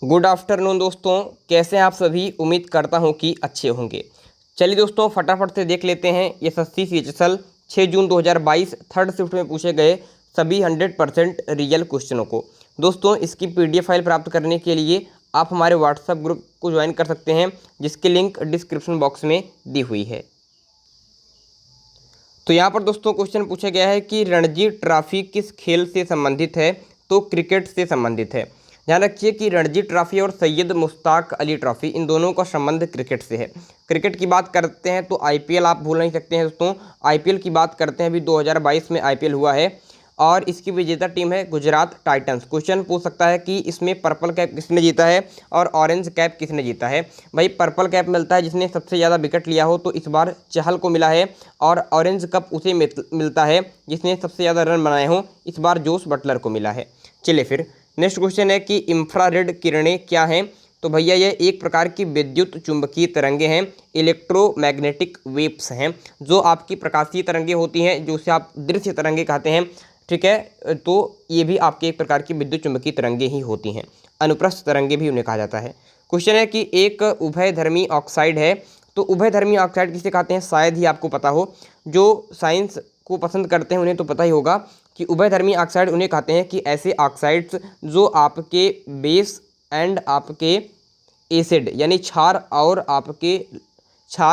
Good afternoon दोस्तों, कैसे हैं आप सभी। उम्मीद करता हूं कि अच्छे होंगे। चलिए दोस्तों, फटाफट से देख लेते हैं एसएससी सीएचएसएल 6 जून 2022 थर्ड शिफ्ट में पूछे गए सभी 100% रियल क्वेश्चनों को। दोस्तों, इसकी पीडीएफ फाइल प्राप्त करने के लिए आप हमारे व्हाट्सएप ग्रुप को ज्वाइन कर सकते हैं, जिसकी लिंक डिस्क्रिप्शन बॉक्स में दी हुई है। तो यहाँ पर दोस्तों क्वेश्चन पूछा गया है कि रणजी ट्रॉफी किस खेल से संबंधित है। तो क्रिकेट से संबंधित है। ध्यान रखिए कि रणजी ट्रॉफी और सैयद मुश्ताक अली ट्रॉफी, इन दोनों का संबंध क्रिकेट से है। क्रिकेट की बात करते हैं तो आईपीएल आप भूल नहीं सकते हैं दोस्तों। आईपीएल की बात करते हैं, अभी 2022 में आईपीएल हुआ है और इसकी विजेता टीम है गुजरात टाइटंस। क्वेश्चन पूछ सकता है कि इसमें पर्पल कैप किसने जीता है और ऑरेंज कैप किसने जीता है। भाई, पर्पल कैप मिलता है जिसने सबसे ज़्यादा विकेट लिया हो, तो इस बार चहल को मिला है। और ऑरेंज कप उसे मिलता है जिसने सबसे ज़्यादा रन बनाए हों, इस बार जोस बटलर को मिला है। चलिए फिर नेक्स्ट क्वेश्चन है कि इंफ्रारेड किरणें क्या हैं। तो भैया, ये एक प्रकार की विद्युत चुंबकीय तरंगे हैं, इलेक्ट्रोमैग्नेटिक वेव्स हैं, जो आपकी प्रकाशीय तरंगे होती हैं, जो उसे आप दृश्य तरंगे कहते हैं। ठीक है, तो ये भी आपके एक प्रकार की विद्युत चुंबकीय तरंगे ही होती हैं। अनुप्रस्थ तरंगे भी उन्हें कहा जाता है। क्वेश्चन है कि एक उभयधर्मी ऑक्साइड है। तो उभयधर्मी ऑक्साइड किसे कहते हैं, शायद ही आपको पता हो। जो साइंस को पसंद करते हैं उन्हें तो पता ही होगा कि उभयधर्मी ऑक्साइड उन्हें कहते हैं कि ऐसे ऑक्साइड्स जो आपके बेस एंड आपके एसिड यानी क्षार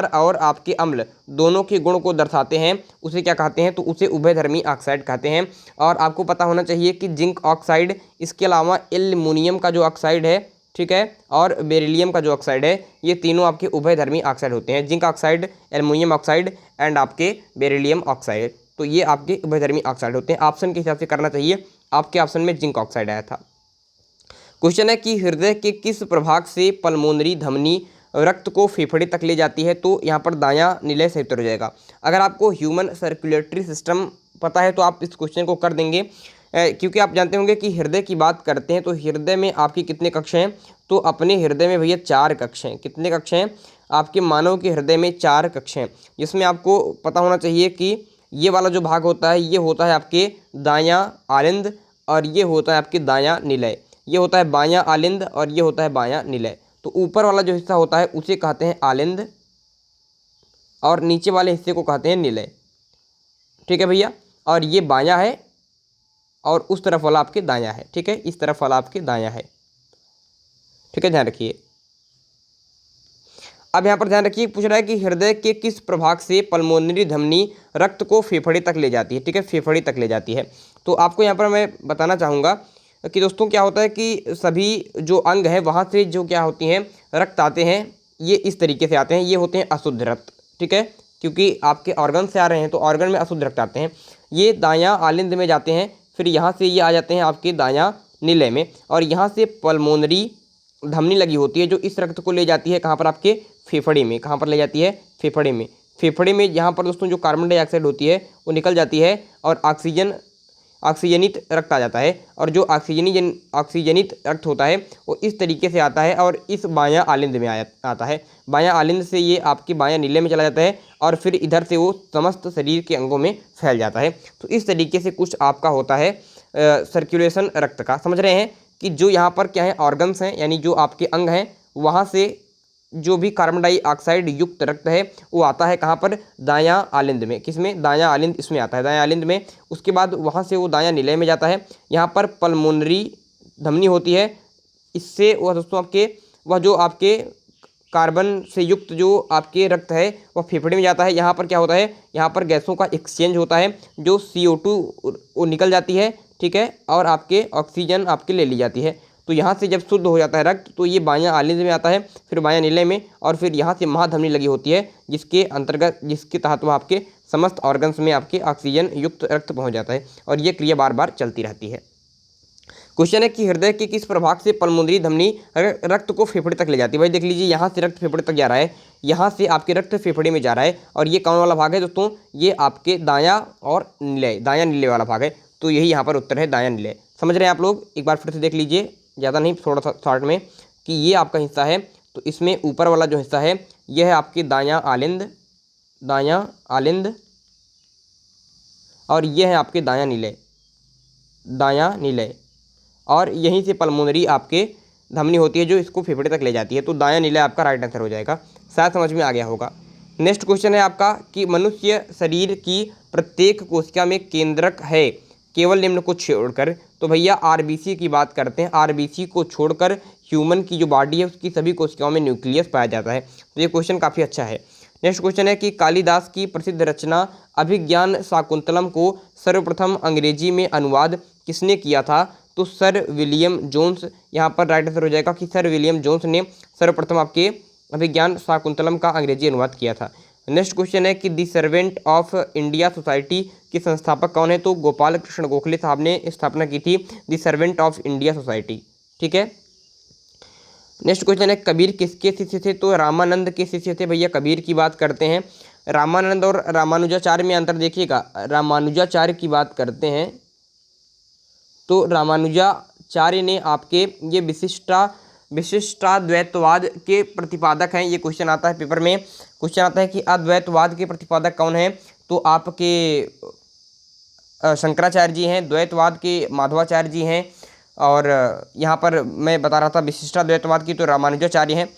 और आपके अम्ल दोनों के गुण को दर्शाते हैं, उसे क्या कहते हैं, तो उसे उभयधर्मी ऑक्साइड कहते हैं। और आपको पता होना चाहिए कि जिंक ऑक्साइड, इसके अलावा एल्युमिनियम का जो ऑक्साइड है, ठीक है, और बेरिलियम का जो ऑक्साइड है, ये तीनों आपके उभयधर्मी ऑक्साइड होते हैं। Zinc oxide, aluminium oxide and आपके बेरिलियम ऑक्साइड, तो ये आपके उभयधर्मी ऑक्साइड होते हैं। ऑप्शन के हिसाब से करना चाहिए, आपके ऑप्शन में जिंक ऑक्साइड आया था। क्वेश्चन है कि हृदय के किस प्रभाग से पल्मोनरी धमनी रक्त को फेफड़े तक ले जाती है। तो यहाँ पर दायां निलय सही उत्तर हो जाएगा। अगर आपको ह्यूमन सर्कुलेटरी सिस्टम पता है तो आप इस क्वेश्चन को कर देंगे, क्योंकि आप जानते होंगे कि हृदय की बात करते हैं तो हृदय में आपकी कितने कक्ष हैं। तो अपने हृदय में भैया 4 कक्ष हैं। कितने कक्ष हैं आपके मानव के हृदय में? 4 कक्ष हैं, जिसमें आपको पता होना चाहिए कि ये वाला जो भाग होता है, ये होता है आपके दायां आलिंद, और ये होता है आपके दायां निलय। ये होता है बायां आलिंद और ये होता है बायां निलय। तो ऊपर वाला जो हिस्सा होता है उसे कहते हैं आलिंद और नीचे वाले हिस्से को कहते हैं निलय। ठीक है भैया, और ये बायां है और उस तरफ वाला आपके दायां है। ठीक है, इस तरफ वाला आपके दायां है। ठीक है, ध्यान रखिए। अब यहाँ पर ध्यान रखिए, पूछ रहा है कि हृदय के किस प्रभाग से पल्मोनरी धमनी रक्त को फेफड़े तक ले जाती है। ठीक है, फेफड़े तक ले जाती है। तो आपको यहाँ पर मैं बताना चाहूँगा कि दोस्तों क्या होता है कि सभी जो अंग है वहाँ से जो क्या होती हैं रक्त आते हैं, ये इस तरीके से आते हैं। ये होते हैं अशुद्ध रक्त। ठीक है, क्योंकि आपके ऑर्गन से आ रहे हैं तो ऑर्गन में अशुद्ध रक्त आते हैं। ये दायां आलिंद में जाते हैं, फिर यहाँ से ये आ जाते हैं आपके दायां निलय में, और यहाँ से पल्मोनरी धमनी लगी होती है जो इस रक्त को ले जाती है कहाँ पर, आपके फेफड़े में। कहाँ पर ले जाती है? फेफड़े में। फेफड़े में यहाँ पर दोस्तों जो कार्बन डाइऑक्साइड होती है वो निकल जाती है और ऑक्सीजनित रक्त आ जाता है। और जो ऑक्सीजनित रक्त होता है वो इस तरीके से आता है और इस बायां आलिंद में आता है। बायां आलिंद से ये आपके बायां नीले में चला जाता है और फिर इधर से वो समस्त शरीर के अंगों में फैल जाता है। तो इस तरीके से कुछ आपका होता है सर्कुलेशन रक्त का। समझ रहे हैं कि जो यहाँ पर क्या है, ऑर्गन्स हैं, यानी जो आपके अंग हैं, वहाँ से जो भी कार्बन डाइऑक्साइड युक्त रक्त है वो आता है कहाँ पर? दायां आलिंद में। किसमें? दायां आलिंद, इसमें आता है, दायां आलिंद में। उसके बाद वहाँ से वो दायां निलय में जाता है। यहाँ पर पल्मोनरी धमनी होती है, इससे वह दोस्तों वह जो आपके कार्बन से युक्त जो आपके रक्त है वह फेफड़े में जाता है। यहाँ पर क्या होता है? यहाँ पर गैसों का एक्सचेंज होता है, जो CO2 वो निकल जाती है। ठीक है, और आपके ऑक्सीजन आपके ले ली जाती है। तो यहाँ से जब शुद्ध हो जाता है रक्त तो ये बायां आलिंद में आता है, फिर बायां निलय में, और फिर यहाँ से महाधमनी लगी होती है जिसके तहत वह आपके समस्त ऑर्गन्स में आपके ऑक्सीजन युक्त रक्त पहुँच जाता है, और ये क्रिया बार बार चलती रहती है। क्वेश्चन है कि हृदय के किस प्रभाग से पल्मोनरी धमनी रक्त को फेफड़े तक ले जाती है। भाई देख लीजिए, यहाँ से रक्त फेफड़े तक जा रहा है, यहाँ से आपके रक्त फेफड़े में जा रहा है, और ये कौन वाला भाग है दोस्तों? ये आपके दायां और निलय, दायां निलय वाला भाग है। तो यही यहाँ पर उत्तर है, दायां निलय। समझ रहे हैं आप लोग? एक बार फिर से देख लीजिए, ज़्यादा नहीं, थोड़ा सा शॉर्ट में, कि ये आपका हिस्सा है। तो इसमें ऊपर वाला जो हिस्सा है यह है आपके दायां आलिंद, और यह है आपके दायां निलय, और यहीं से पल्मोनरी आपके धमनी होती है जो इसको फेफड़े तक ले जाती है। तो दायां नीला आपका राइट आंसर हो जाएगा। शायद समझ में आ गया होगा। नेक्स्ट क्वेश्चन है आपका कि मनुष्य शरीर की प्रत्येक कोशिका में केंद्रक है केवल निम्न को छोड़कर। तो भैया आरबीसी की बात करते हैं। आरबीसी को छोड़कर ह्यूमन की जो बॉडी है उसकी सभी कोशिकाओं में न्यूक्लियस पाया जाता है। तो ये क्वेश्चन काफ़ी अच्छा है। नेक्स्ट क्वेश्चन है कि कालिदास की प्रसिद्ध रचना अभिज्ञान शाकुंतलम को सर्वप्रथम अंग्रेजी में अनुवाद किसने किया था। तो सर विलियम जोन्स यहाँ पर राइट आंसर हो जाएगा कि सर विलियम जोन्स ने सर्वप्रथम आपके अभिज्ञान शाकुंतलम का अंग्रेजी अनुवाद किया था। नेक्स्ट क्वेश्चन है कि दी सर्वेंट ऑफ इंडिया सोसाइटी के संस्थापक कौन है। तो गोपाल कृष्ण गोखले साहब ने स्थापना की थी दी सर्वेंट ऑफ इंडिया सोसाइटी। ठीक है। नेक्स्ट क्वेश्चन है कबीर किसके शिष्य थे। तो रामानंद के शिष्य थे। भैया कबीर की बात करते हैं। रामानंद और रामानुजाचार्य में अंतर देखिएगा। रामानुजाचार्य की बात करते हैं तो रामानुजाचार्य ने आपके ये विशिष्टाद्वैतवाद के प्रतिपादक हैं। ये क्वेश्चन आता है पेपर में। क्वेश्चन आता है कि अद्वैतवाद के प्रतिपादक कौन है। तो आपके शंकराचार्य जी हैं। द्वैतवाद के माधवाचार्य जी हैं। और यहाँ पर मैं बता रहा था विशिष्टाद्वैतवाद की तो रामानुजाचार्य हैं।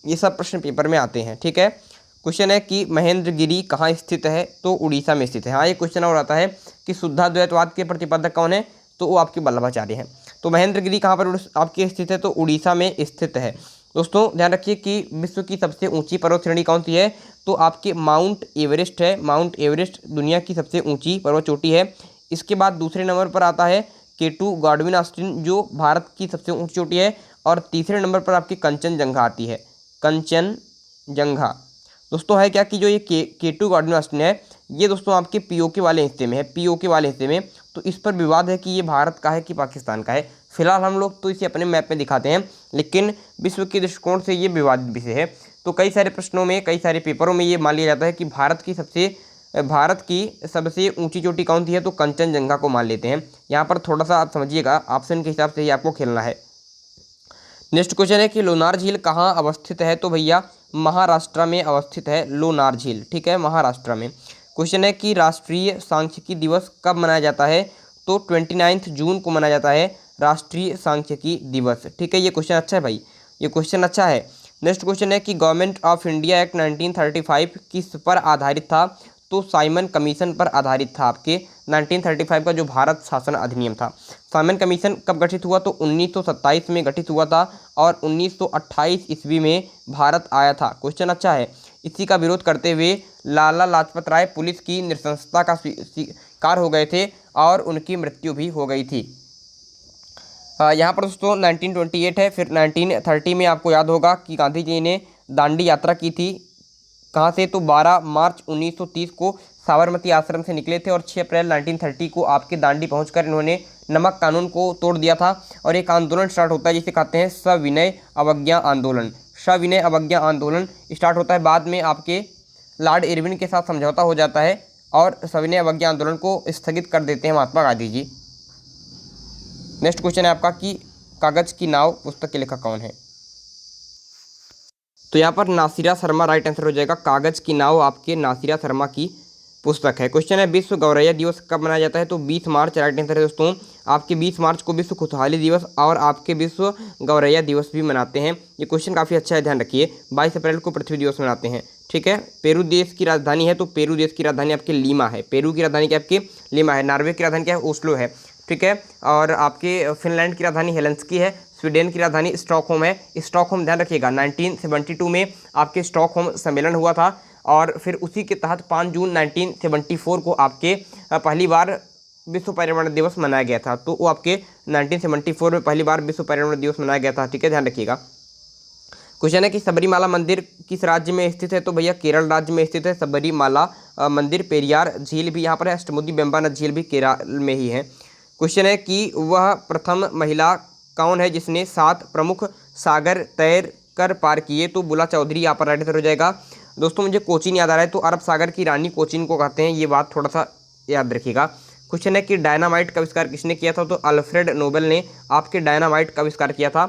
ये सब प्रश्न पेपर में आते हैं। ठीक है। क्वेश्चन है कि महेंद्रगिरी कहाँ स्थित है। तो उड़ीसा में स्थित है। हाँ, ये क्वेश्चन और आता है कि शुद्धाद्वैतवाद के प्रतिपादक कौन है। तो वो आपके वल्लभाचार्य हैं। तो महेंद्रगिरी कहाँ पर आपके स्थित है। तो उड़ीसा में स्थित है। दोस्तों ध्यान रखिए कि विश्व की सबसे ऊंची पर्वत श्रेणी कौन सी है। तो आपके माउंट एवरेस्ट है। माउंट एवरेस्ट दुनिया की सबसे ऊंची पर्वत चोटी है। इसके बाद दूसरे नंबर पर आता है केटू गॉडविन ऑस्टिन जो भारत की सबसे ऊंची चोटी है। और तीसरे नंबर पर आपकी कंचनजंगा आती है। कंचनजंगा दोस्तों है क्या कि जो ये केटू गॉडविन ऑस्टिन है ये दोस्तों आपके पीओके वाले हिस्से में है। पीओके वाले हिस्से में। तो इस पर विवाद है कि ये भारत का है कि पाकिस्तान का है। फिलहाल हम लोग तो इसे अपने मैप में दिखाते हैं, लेकिन विश्व के दृष्टिकोण से ये विवादित विषय है। तो कई सारे प्रश्नों में, कई सारे पेपरों में ये मान लिया जाता है कि भारत की सबसे ऊंची चोटी कौन सी है। तो कंचनजंगा को मान लेते हैं। यहाँ पर थोड़ा सा आप समझिएगा, ऑप्शन के हिसाब से ही आपको खेलना है। नेक्स्ट क्वेश्चन है कि लोनार झील कहाँ अवस्थित है। तो भैया महाराष्ट्र में अवस्थित है लोनार झील। ठीक है, महाराष्ट्र में। क्वेश्चन है कि राष्ट्रीय सांख्यिकी दिवस कब मनाया जाता है। तो 29 जून को मनाया जाता है राष्ट्रीय सांख्यिकी दिवस। ठीक है, ये क्वेश्चन अच्छा है भाई, ये क्वेश्चन अच्छा है। नेक्स्ट क्वेश्चन है कि गवर्नमेंट ऑफ इंडिया एक्ट 1935 किस पर आधारित था। तो साइमन कमीशन पर आधारित था। आपके 1935 का जो भारत शासन अधिनियम था। साइमन कमीशन कब गठित हुआ। तो 1927 में गठित हुआ था और 1928 ईस्वी में भारत आया था। क्वेश्चन अच्छा है। इसी का विरोध करते हुए लाला लाजपत राय पुलिस की नृशंसता का शिकार हो गए थे और उनकी मृत्यु भी हो गई थी। यहाँ पर दोस्तों 1928 है। फिर 1930 में आपको याद होगा कि गांधी जी ने दांडी यात्रा की थी। कहाँ से। तो 12 मार्च 1930 को साबरमती आश्रम से निकले थे और 6 अप्रैल 1930 को आपके दांडी पहुंचकर इन्होंने नमक कानून को तोड़ दिया था। और एक आंदोलन स्टार्ट होता है जिसे कहते हैं सविनय अवज्ञा आंदोलन। सविनय अवज्ञा आंदोलन स्टार्ट होता है। बाद में आपके लॉर्ड इरविन के साथ समझौता हो जाता है और सविनय अवज्ञा आंदोलन को स्थगित कर देते हैं महात्मा गांधी जी। नेक्स्ट क्वेश्चन है आपका कि कागज की नाव पुस्तक के लेखक कौन है। तो यहाँ पर नासिरा शर्मा राइट आंसर हो जाएगा। कागज की नाव आपके नासिरा शर्मा की पुस्तक है। क्वेश्चन है विश्व गौरैया दिवस कब मनाया जाता है। तो 20 मार्च राइट आंसर है दोस्तों। आपके 20 मार्च को विश्व खुशहाली दिवस और आपके विश्व गौरैया दिवस भी मनाते हैं। ये क्वेश्चन काफ़ी अच्छा है, ध्यान रखिए। 22 अप्रैल को पृथ्वी दिवस मनाते हैं। ठीक है। पेरू देश की राजधानी है। तो पेरू देश की राजधानी आपके लीमा है। पेरू की राजधानी क्या आपके लीमा है। नॉर्वे की राजधानी क्या है ओस्लो है। ठीक है। और आपके फिनलैंड की राजधानी हेलेंस्की है। स्वीडन की राजधानी स्टॉकहोम है। स्टॉकहोम ध्यान रखिएगा 1972 में आपके स्टॉकहोम सम्मेलन हुआ था और फिर उसी के तहत 5 जून 1974 को आपके पहली बार विश्व पर्यावरण दिवस मनाया गया था। तो वो आपके 1974 में पहली बार विश्व पर्यावरण दिवस मनाया गया था। ठीक है, ध्यान रखिएगा। क्वेश्चन है कि सबरीमाला मंदिर किस राज्य में स्थित है। तो भैया केरल राज्य में स्थित है सबरीमाला मंदिर। पेरियार झील भी यहाँ पर है। अष्टमुदी बेम्बानद झील भी केरल में ही है। क्वेश्चन है कि वह प्रथम महिला कौन है जिसने 7 प्रमुख सागर तैर कर पार किए। तो बुला चौधरी यहाँ पर राइट आंसर हो जाएगा। दोस्तों मुझे कोचीन याद आ रहा है। तो अरब सागर की रानी कोचीन को कहते हैं। ये बात थोड़ा सा याद रखिएगा। क्वेश्चन है कि डायनामाइट का आविष्कार किसने किया था। तो अल्फ्रेड नोबेल ने आपके डायनामाइट का आविष्कार किया था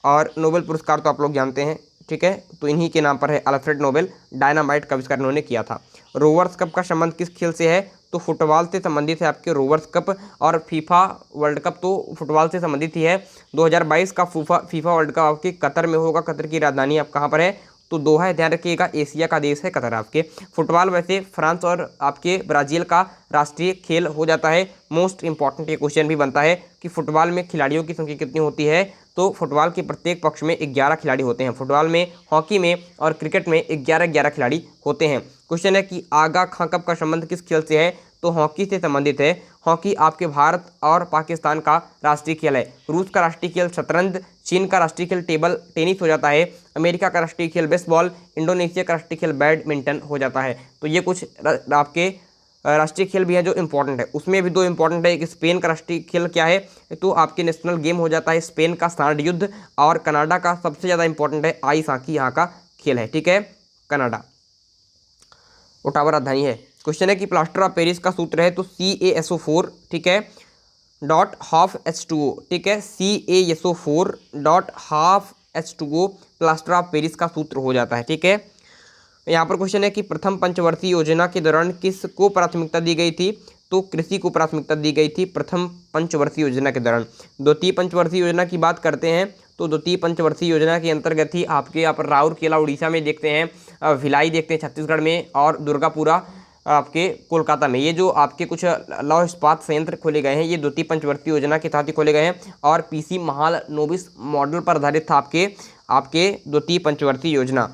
और नोबेल पुरस्कार तो आप लोग जानते हैं। ठीक है, तो इन्हीं के नाम पर है अल्फ्रेड नोबेल। डायनामाइट का आविष्कार उन्होंने किया था। रोवर्स कप का संबंध किस खेल से है? तो फुटबॉल से संबंधित है आपके रोवर्स कप। और फीफा वर्ल्ड कप तो फुटबॉल से संबंधित ही है। 2022 का फीफा वर्ल्ड कप आपके कतर में होगा। कतर की राजधानी आप कहाँ पर है? तो दोहा है, ध्यान रखिएगा। एशिया का देश है कतर आपके। फुटबॉल वैसे फ्रांस और आपके ब्राज़ील का राष्ट्रीय खेल हो जाता है। मोस्ट इंपॉर्टेंट ये क्वेश्चन भी बनता है कि फुटबॉल में खिलाड़ियों की संख्या कितनी होती है? तो फुटबॉल के प्रत्येक पक्ष में 11 खिलाड़ी होते हैं। फुटबॉल में, हॉकी में और क्रिकेट में 11-11 खिलाड़ी होते हैं। क्वेश्चन है कि आगा खां कप का संबंध किस खेल से है? तो हॉकी से संबंधित है। हॉकी आपके भारत और पाकिस्तान का राष्ट्रीय खेल है। रूस का राष्ट्रीय खेल शतरंज, चीन का राष्ट्रीय खेल टेबल टेनिस हो जाता है, अमेरिका का राष्ट्रीय खेल बेसबॉल, इंडोनेशिया का राष्ट्रीय खेल बैडमिंटन हो जाता है। तो ये कुछ आपके राष्ट्रीय खेल भी हैं जो इंपॉर्टेंट है। उसमें भी 2 इंपॉर्टेंट है। एक स्पेन का राष्ट्रीय खेल क्या है? तो आपके नेशनल गेम हो जाता है स्पेन का सांड युद्ध। और कनाडा का सबसे ज़्यादा इंपॉर्टेंट है आइस हॉकी, यहाँ का खेल है। ठीक है, कनाडा ओटावा राजधानी है। क्वेश्चन है कि प्लास्टर ऑफ पेरिस का सूत्र है? तो CaSO4, ठीक है, .12H2O, ठीक है, CaSO4 .12H2O plaster of Paris का सूत्र हो जाता है। ठीक है, यहाँ पर क्वेश्चन है कि प्रथम पंचवर्षीय योजना के दौरान किसको प्राथमिकता दी गई थी? तो कृषि को प्राथमिकता दी गई थी प्रथम पंचवर्षीय योजना के दौरान। द्वितीय पंचवर्षीय योजना की बात करते हैं तो द्वितीय पंचवर्षीय योजना के अंतर्गत ही आपके यहाँ पर राउरकेला उड़ीसा में देखते हैं, भिलाई देखते हैं छत्तीसगढ़ में, और दुर्गापुरा आपके कोलकाता में। ये जो आपके कुछ लौह इस्पात संयंत्र खोले गए हैं ये द्वितीय पंचवर्षीय योजना के तहत ही खोले गए हैं। और PC महालनोबिस मॉडल पर आधारित था आपके द्वितीय पंचवर्षीय योजना।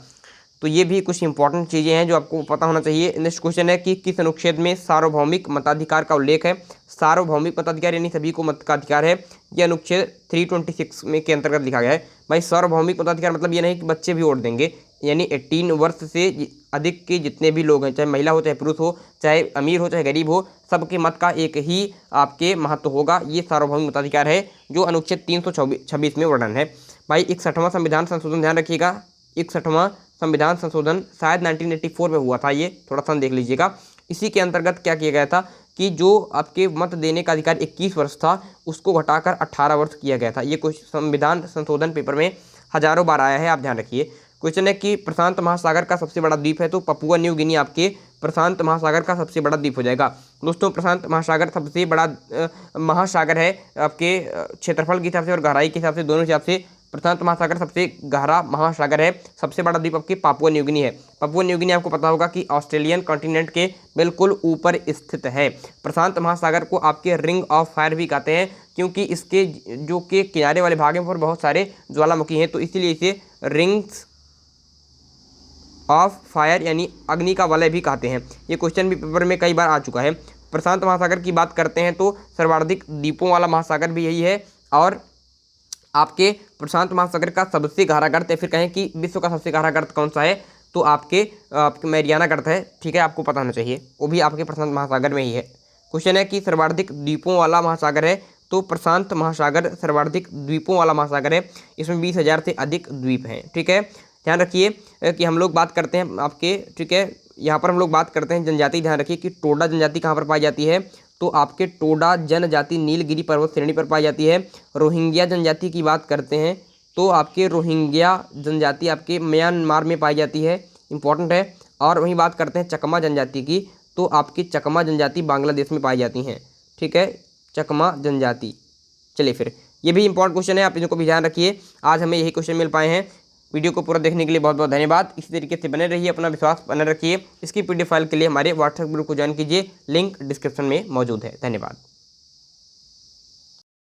तो ये भी कुछ इंपॉर्टेंट चीज़ें हैं जो आपको पता होना चाहिए। नेक्स्ट क्वेश्चन है कि किस अनुच्छेद में सार्वभौमिक मताधिकार का उल्लेख है? सार्वभौमिक मताधिकार यानी सभी को मत का अधिकार है। यह अनुच्छेद 326 में के अंतर्गत लिखा गया है। भाई सार्वभौमिक मताधिकार मतलब ये नहीं कि बच्चे भी वोट देंगे, यानी 18 वर्ष से अधिक के जितने भी लोग हैं, चाहे महिला हो, चाहे पुरुष हो, चाहे अमीर हो, चाहे गरीब हो, सबके मत का एक ही आपके महत्व होगा। ये सार्वभौमिक मताधिकार है जो अनुच्छेद 326 में वर्णन है। भाई 61वां संविधान संशोधन, ध्यान रखिएगा, 61वां संविधान संशोधन शायद 1984 में हुआ था। ये थोड़ा सा देख लीजिएगा। इसी के अंतर्गत क्या किया गया था कि जो आपके मत देने का अधिकार 21 वर्ष था उसको घटाकर 18 वर्ष किया गया था। ये कुछ संविधान संशोधन पेपर में हजारों बार आया है, आप ध्यान रखिए। क्वेश्चन है कि प्रशांत महासागर का सबसे बड़ा द्वीप है? तो पपुआ न्यू गिनी आपके प्रशांत महासागर का सबसे बड़ा द्वीप हो जाएगा। दोस्तों प्रशांत महासागर सबसे बड़ा महासागर है आपके क्षेत्रफल के हिसाब से और गहराई के हिसाब से, दोनों हिसाब से प्रशांत महासागर सबसे गहरा महासागर है। सबसे बड़ा द्वीप आपकी पापुआ न्यू गिनी है। पापुआ न्यू गिनी आपको पता होगा कि ऑस्ट्रेलियन कॉन्टिनेंट के बिल्कुल ऊपर स्थित है। प्रशांत महासागर को आपके रिंग ऑफ फायर भी कहते हैं क्योंकि इसके जो के किनारे वाले भाग पर बहुत सारे ज्वालामुखी हैं, तो इसीलिए इसे रिंग्स ऑफ फायर यानी अग्नि का वलय भी कहते हैं। ये क्वेश्चन भी पेपर में कई बार आ चुका है। प्रशांत महासागर की बात करते हैं तो सर्वाधिक द्वीपों वाला महासागर भी यही है। और आपके प्रशांत महासागर का सबसे गहरा गर्त, या फिर कहें कि विश्व का सबसे गहरा गर्त कौन सा है? तो आपके मैरियाना गर्त है। ठीक है, आपको पता होना चाहिए, वो भी आपके प्रशांत महासागर में ही है। क्वेश्चन है कि सर्वाधिक द्वीपों वाला महासागर है? तो प्रशांत महासागर सर्वाधिक द्वीपों वाला महासागर है। इसमें 20,000 से अधिक द्वीप हैं। ठीक है, ध्यान रखिए कि हम लोग बात करते हैं आपके, ठीक है, यहाँ पर हम लोग बात करते हैं जनजाति। ध्यान रखिए कि टोडा जनजाति कहाँ पर पाई जाती है? तो आपके टोडा जनजाति नीलगिरी पर्वत श्रेणी पर पाई जाती है। रोहिंग्या जनजाति की बात करते हैं तो आपके रोहिंग्या जनजाति आपके म्यांमार में पाई जाती है, इंपॉर्टेंट है। और वहीं बात करते हैं चकमा जनजाति की, तो आपकी चकमा जनजाति बांग्लादेश में पाई जाती हैं। ठीक है, चकमा जनजाति। चलिए फिर ये भी इंपॉर्टेंट क्वेश्चन है, आप इनको भी ध्यान रखिए। आज हमें यही क्वेश्चन मिल पाए हैं। वीडियो को पूरा देखने के लिए बहुत बहुत धन्यवाद। इसी तरीके से बने रहिए, अपना विश्वास बने रखिए। इसकी PDF फाइल के लिए हमारे व्हाट्सएप ग्रुप को ज्वाइन कीजिए, लिंक डिस्क्रिप्शन में मौजूद है। धन्यवाद।